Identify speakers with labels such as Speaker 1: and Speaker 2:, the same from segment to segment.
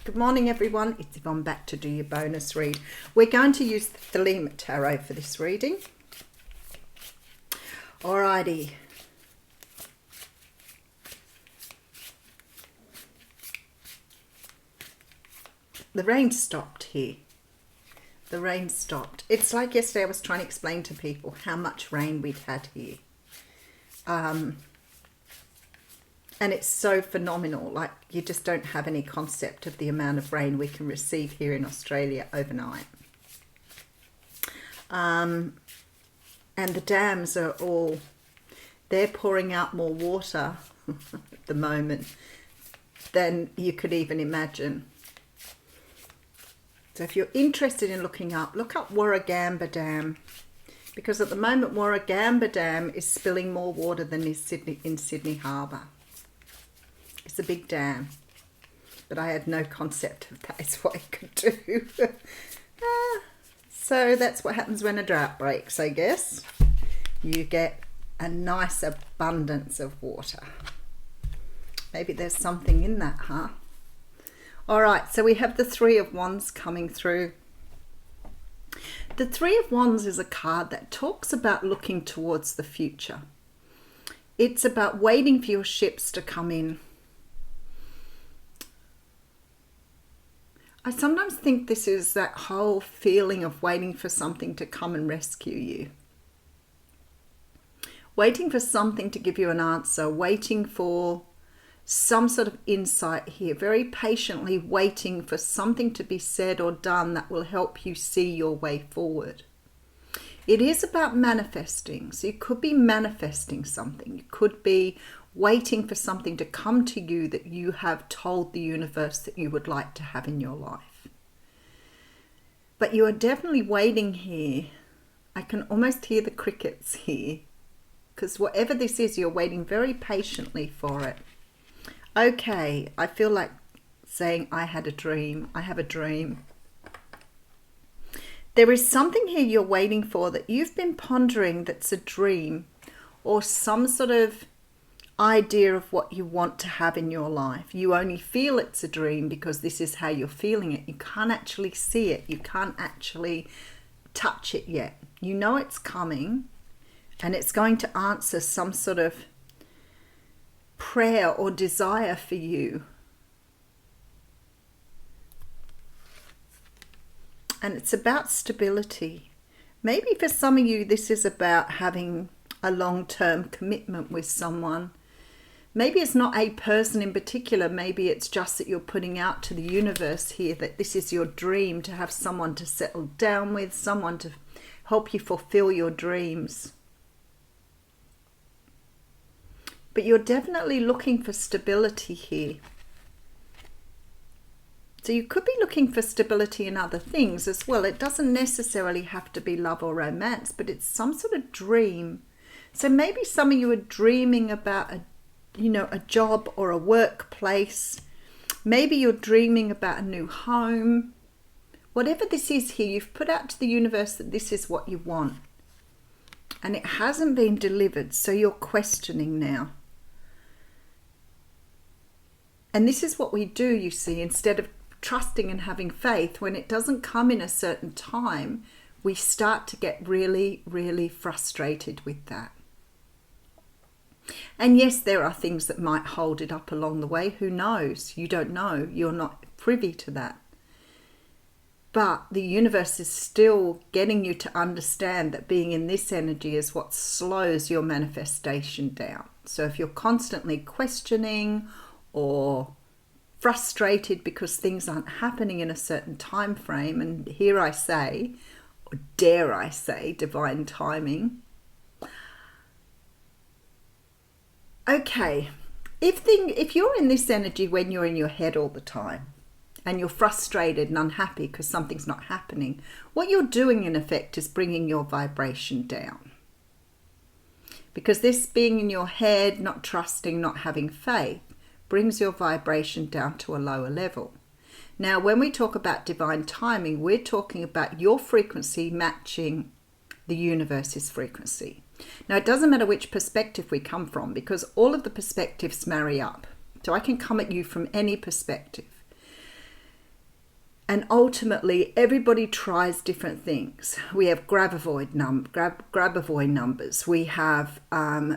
Speaker 1: Good morning, everyone. It's Yvonne back to do your bonus read. We're going to use the Thelema Tarot for this reading. Alrighty. The rain stopped here. The rain stopped. It's like yesterday I was trying to explain to people how much rain we'd had here. And it's so phenomenal. Like, you just don't have any concept of the amount of rain we can receive here in Australia overnight. And the dams are all, they're pouring out more water at the moment than you could even imagine. So if you're interested in looking up, look up Warragamba Dam, because at the moment Warragamba Dam is spilling more water than is in Sydney Harbour. It's a big dam, but I had no concept of that is what it could do. So that's what happens when a drought breaks, I guess. You get a nice abundance of water. Maybe there's something in that, huh? All right, so we have the Three of Wands coming through. The Three of Wands is a card that talks about looking towards the future. It's about waiting for your ships to come in. I sometimes think this is that whole feeling of waiting for something to come and rescue you. Waiting for something to give you an answer, waiting for some sort of insight here, very patiently waiting for something to be said or done that will help you see your way forward. It is about manifesting. So you could be manifesting something. You could be waiting for something to come to you that you have told the universe that you would like to have in your life. But you are definitely waiting here. I can almost hear the crickets here, because whatever this is, you're waiting very patiently for it. Okay, I feel like saying I had a dream. I have a dream. There is something here you're waiting for that you've been pondering that's a dream, or some sort of idea of what you want to have in your life. You only feel it's a dream because this is how you're feeling it. You can't actually see it. You can't actually touch it yet. You know it's coming, and it's going to answer some sort of prayer or desire for you. And it's about stability. Maybe for some of you this is about having a long-term commitment with someone. Maybe it's not a person in particular. Maybe it's just that you're putting out to the universe here that this is your dream, to have someone to settle down with, someone to help you fulfill your dreams. But you're definitely looking for stability here. So you could be looking for stability in other things as well. It doesn't necessarily have to be love or romance, but it's some sort of dream. So maybe some of you are dreaming about a job or a workplace. Maybe you're dreaming about a new home. Whatever this is here, you've put out to the universe that this is what you want. And it hasn't been delivered, so you're questioning now. And this is what we do, you see, instead of trusting and having faith, when it doesn't come in a certain time, we start to get really, really frustrated with that. And yes, there are things that might hold it up along the way. Who knows? You don't know. You're not privy to that. But the universe is still getting you to understand that being in this energy is what slows your manifestation down. So if you're constantly questioning or frustrated because things aren't happening in a certain time frame, and here I say, or dare I say, divine timing. Okay, if you're in this energy when you're in your head all the time and you're frustrated and unhappy because something's not happening, what you're doing in effect is bringing your vibration down. Because this being in your head, not trusting, not having faith, brings your vibration down to a lower level. Now, when we talk about divine timing, we're talking about your frequency matching the universe's frequency. Now, it doesn't matter which perspective we come from, because all of the perspectives marry up. So I can come at you from any perspective. And ultimately, everybody tries different things. We have Grabovoi numbers. We have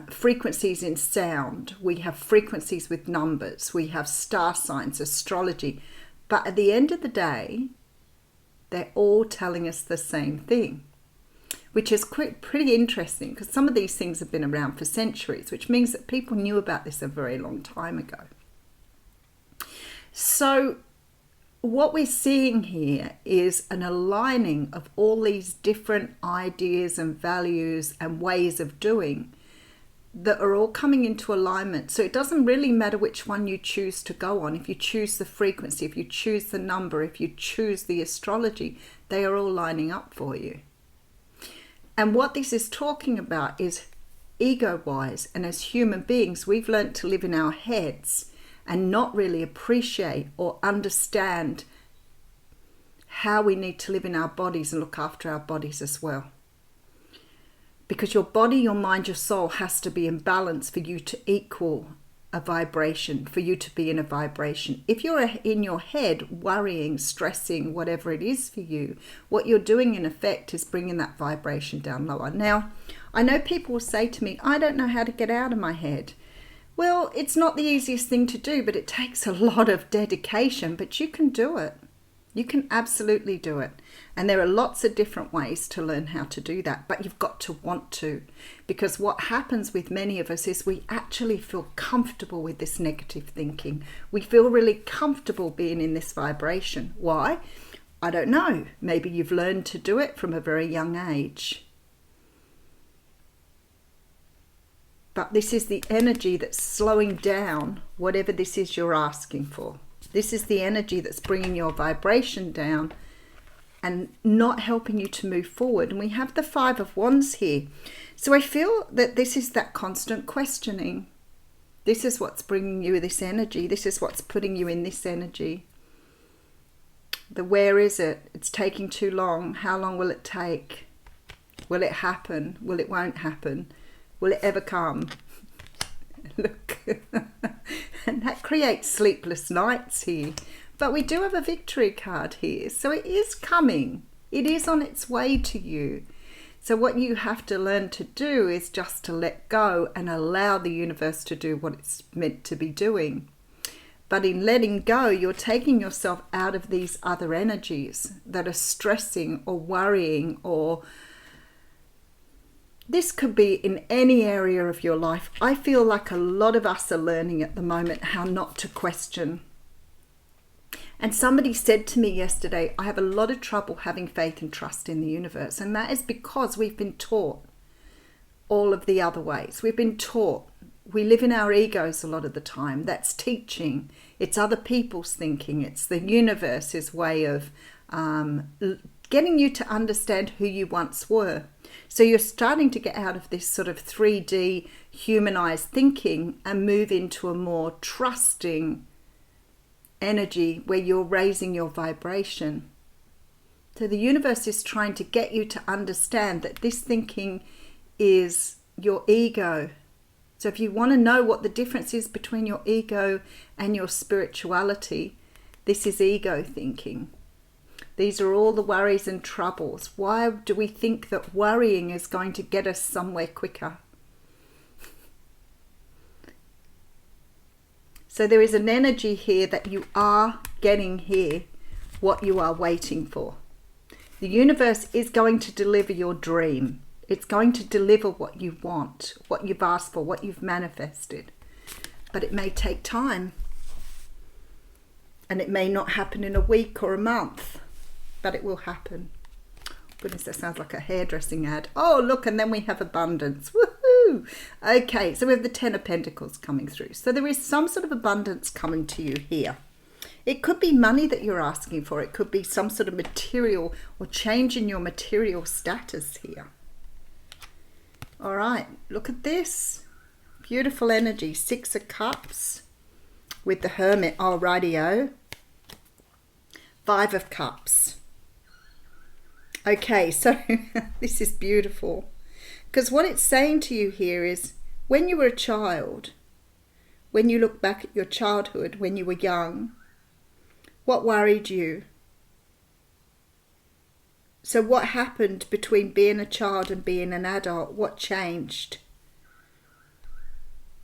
Speaker 1: frequencies in sound. We have frequencies with numbers. We have star signs, astrology. But at the end of the day, they're all telling us the same thing, which is pretty interesting because some of these things have been around for centuries, which means that people knew about this a very long time ago. So what we're seeing here is an aligning of all these different ideas and values and ways of doing that are all coming into alignment. So it doesn't really matter which one you choose to go on. If you choose the frequency, if you choose the number, if you choose the astrology, they are all lining up for you. And what this is talking about is ego-wise, and as human beings, we've learned to live in our heads and not really appreciate or understand how we need to live in our bodies and look after our bodies as well. Because your body, your mind, your soul has to be in balance for you to equal a vibration, for you to be in a vibration. If you're in your head worrying, stressing, whatever it is for you, what you're doing in effect is bringing that vibration down lower. Now, I know people will say to me, I don't know how to get out of my head. Well, it's not the easiest thing to do, but it takes a lot of dedication, but you can do it. You can absolutely do it. And there are lots of different ways to learn how to do that, but you've got to want to. Because what happens with many of us is we actually feel comfortable with this negative thinking. We feel really comfortable being in this vibration. Why? I don't know. Maybe you've learned to do it from a very young age. But this is the energy that's slowing down whatever this is you're asking for. This is the energy that's bringing your vibration down and not helping you to move forward. And we have the Five of Wands here. So I feel that this is that constant questioning. This is what's bringing you this energy. This is what's putting you in this energy. The where is it? It's taking too long. How long will it take? Will it happen? Will it won't happen? Will it ever come? Look, and that creates sleepless nights here. But we do have a victory card here. So it is coming. It is on its way to you. So what you have to learn to do is just to let go and allow the universe to do what it's meant to be doing. But in letting go, you're taking yourself out of these other energies that are stressing or worrying, or this could be in any area of your life. I feel like a lot of us are learning at the moment how not to question. And somebody said to me yesterday, I have a lot of trouble having faith and trust in the universe. And that is because we've been taught all of the other ways. We've been taught. We live in our egos a lot of the time. That's teaching. It's other people's thinking. It's the universe's way of getting you to understand who you once were. So you're starting to get out of this sort of 3D humanized thinking and move into a more trusting energy where you're raising your vibration. So the universe is trying to get you to understand that this thinking is your ego. So if you want to know what the difference is between your ego and your spirituality, this is ego thinking. These are all the worries and troubles. Why do we think that worrying is going to get us somewhere quicker? So there is an energy here that you are getting here what you are waiting for. The universe is going to deliver your dream. It's going to deliver what you want, what you've asked for, what you've manifested. But it may take time. And it may not happen in a week or a month. But it will happen. Goodness, that sounds like a hairdressing ad. Oh, look, and then we have abundance. Woohoo! Okay, so we have the Ten of Pentacles coming through. So there is some sort of abundance coming to you here. It could be money that you're asking for. It could be some sort of material or change in your material status here. All right, look at this. Beautiful energy. Six of Cups with the Hermit. Oh, rightio. Five of Cups. Okay, so this is beautiful. Because what it's saying to you here is, when you were a child, when you look back at your childhood, when you were young, what worried you? So what happened between being a child and being an adult? What changed?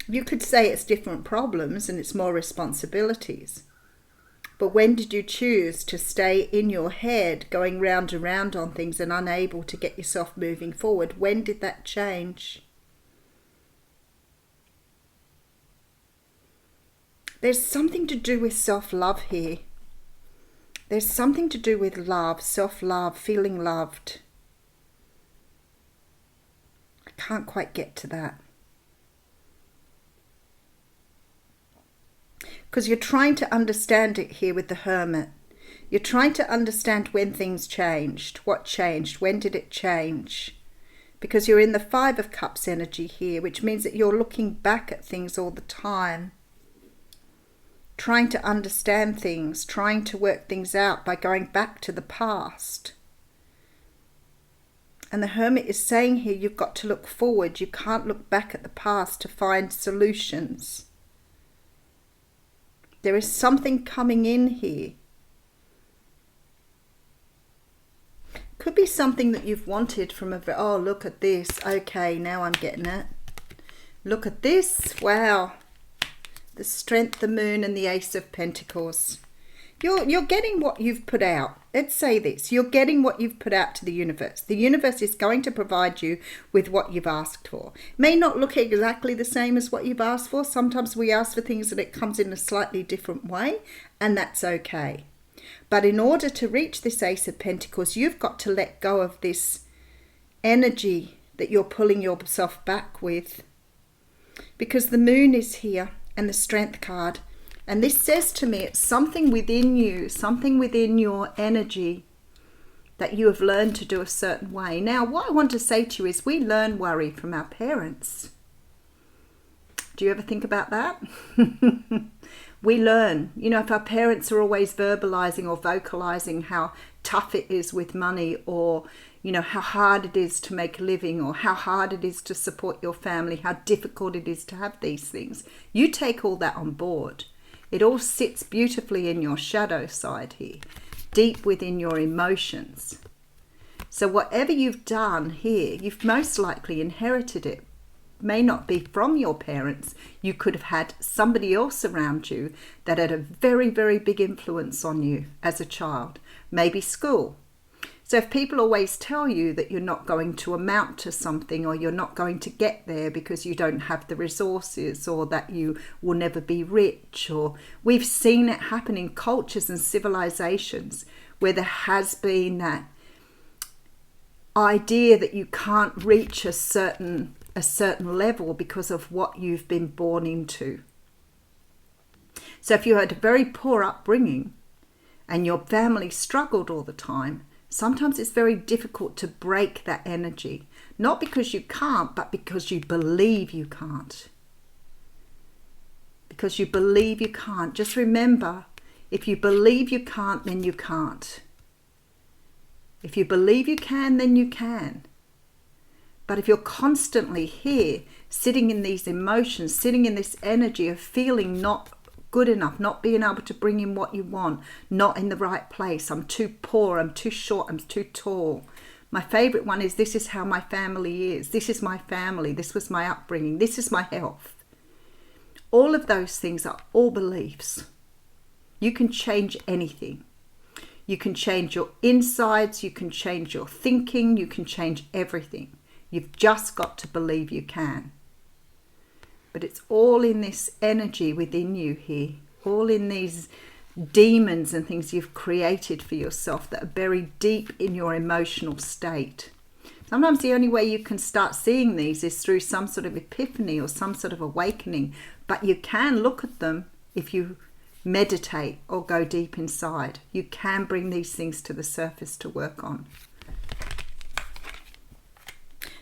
Speaker 1: You could say it's different problems and it's more responsibilities. But when did you choose to stay in your head, going round and round on things and unable to get yourself moving forward? When did that change? There's something to do with self-love here. There's something to do with love, self-love, feeling loved. I can't quite get to that. Because you're trying to understand it here with the Hermit. You're trying to understand when things changed. What changed? When did it change? Because you're in the Five of Cups energy here, which means that you're looking back at things all the time. Trying to understand things, trying to work things out by going back to the past. And the Hermit is saying here, you've got to look forward. You can't look back at the past to find solutions. There is something coming in here. Could be something that you've wanted from oh, look at this. Okay, now I'm getting it. Look at this. Wow. The Strength, the Moon, and the Ace of Pentacles. You're getting what you've put out. Let's say this. You're getting what you've put out to the universe. The universe is going to provide you with what you've asked for. May not look exactly the same as what you've asked for. Sometimes we ask for things and it comes in a slightly different way, and that's okay. But in order to reach this Ace of Pentacles, you've got to let go of this energy that you're pulling yourself back with. Because the Moon is here and the Strength card. And this says to me, it's something within you, something within your energy that you have learned to do a certain way. Now, what I want to say to you is we learn worry from our parents. Do you ever think about that? We learn, you know, if our parents are always verbalizing or vocalizing how tough it is with money, or, you know, how hard it is to make a living, or how hard it is to support your family, how difficult it is to have these things, you take all that on board. It all sits beautifully in your shadow side here, deep within your emotions. So whatever you've done here, you've most likely inherited it. May not be from your parents. You could have had somebody else around you that had a very, very big influence on you as a child. Maybe school. So if people always tell you that you're not going to amount to something, or you're not going to get there because you don't have the resources, or that you will never be rich, or we've seen it happen in cultures and civilizations where there has been that idea that you can't reach a certain level because of what you've been born into. So if you had a very poor upbringing and your family struggled all the time, sometimes it's very difficult to break that energy. Not because you can't, but because you believe you can't. Because you believe you can't. Just remember, if you believe you can't, then you can't. If you believe you can, then you can. But if you're constantly here, sitting in these emotions, sitting in this energy of feeling not good enough, not being able to bring in what you want, not in the right place, I'm too poor, I'm too short, I'm too tall. My favorite one is, this is how my family is, this is my family, this was my upbringing, this is my health. All of those things are all beliefs. You can change anything. You can change your insides, you can change your thinking, you can change everything. You've just got to believe you can. But it's all in this energy within you here, all in these demons and things you've created for yourself that are buried deep in your emotional state. Sometimes the only way you can start seeing these is through some sort of epiphany or some sort of awakening, but you can look at them if you meditate or go deep inside. You can bring these things to the surface to work on.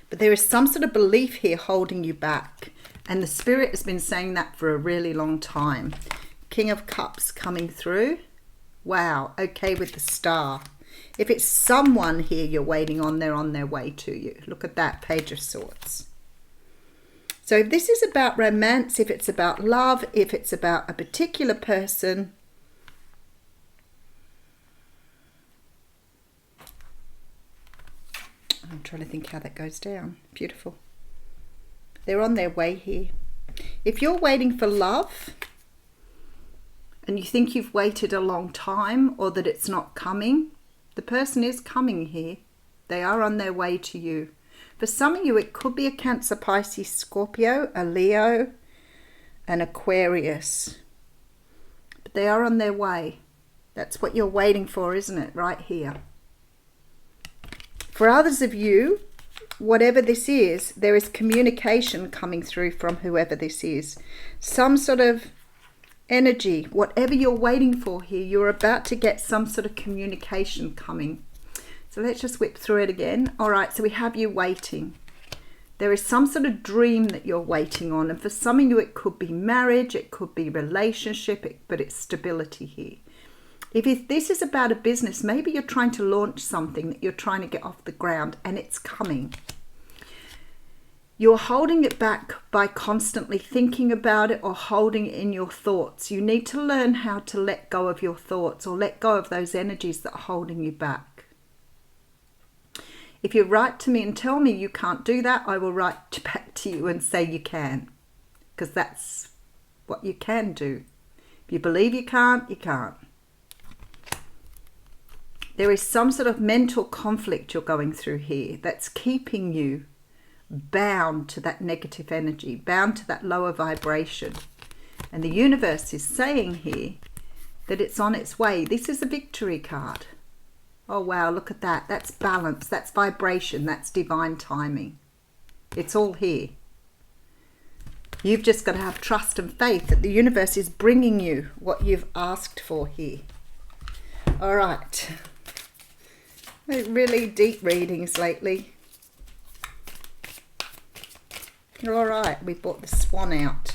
Speaker 1: But there is some sort of belief here holding you back. And the Spirit has been saying that for a really long time. King of Cups coming through. Wow, okay with the Star. If it's someone here you're waiting on, they're on their way to you. Look at that, Page of Swords. So if this is about romance, if it's about love, if it's about a particular person, trying to think how that goes down. Beautiful. They're on their way here. If you're waiting for love and you think you've waited a long time or that it's not coming, the person is coming here. They are on their way to you. For some of you, it could be a Cancer, Pisces, Scorpio, a Leo, an Aquarius. But they are on their way. That's what you're waiting for, isn't it? Right here. For others of you, whatever this is, there is communication coming through from whoever this is. Some sort of energy, whatever you're waiting for here, you're about to get some sort of communication coming. So let's just whip through it again. All right, so we have you waiting. There is some sort of dream that you're waiting on. And for some of you, it could be marriage, it could be relationship, but it's stability here. If this is about a business, maybe you're trying to launch something that you're trying to get off the ground and it's coming. You're holding it back by constantly thinking about it or holding it in your thoughts. You need to learn how to let go of your thoughts or let go of those energies that are holding you back. If you write to me and tell me you can't do that, I will write back to you and say you can. Because that's what you can do. If you believe you can't, you can't. There is some sort of mental conflict you're going through here that's keeping you bound to that negative energy, bound to that lower vibration. And the universe is saying here that it's on its way. This is a victory card. Oh wow, look at that. That's balance, that's vibration, that's divine timing. It's all here. You've just got to have trust and faith that the universe is bringing you what you've asked for here. All right. Really deep readings lately. All right, we brought the swan out.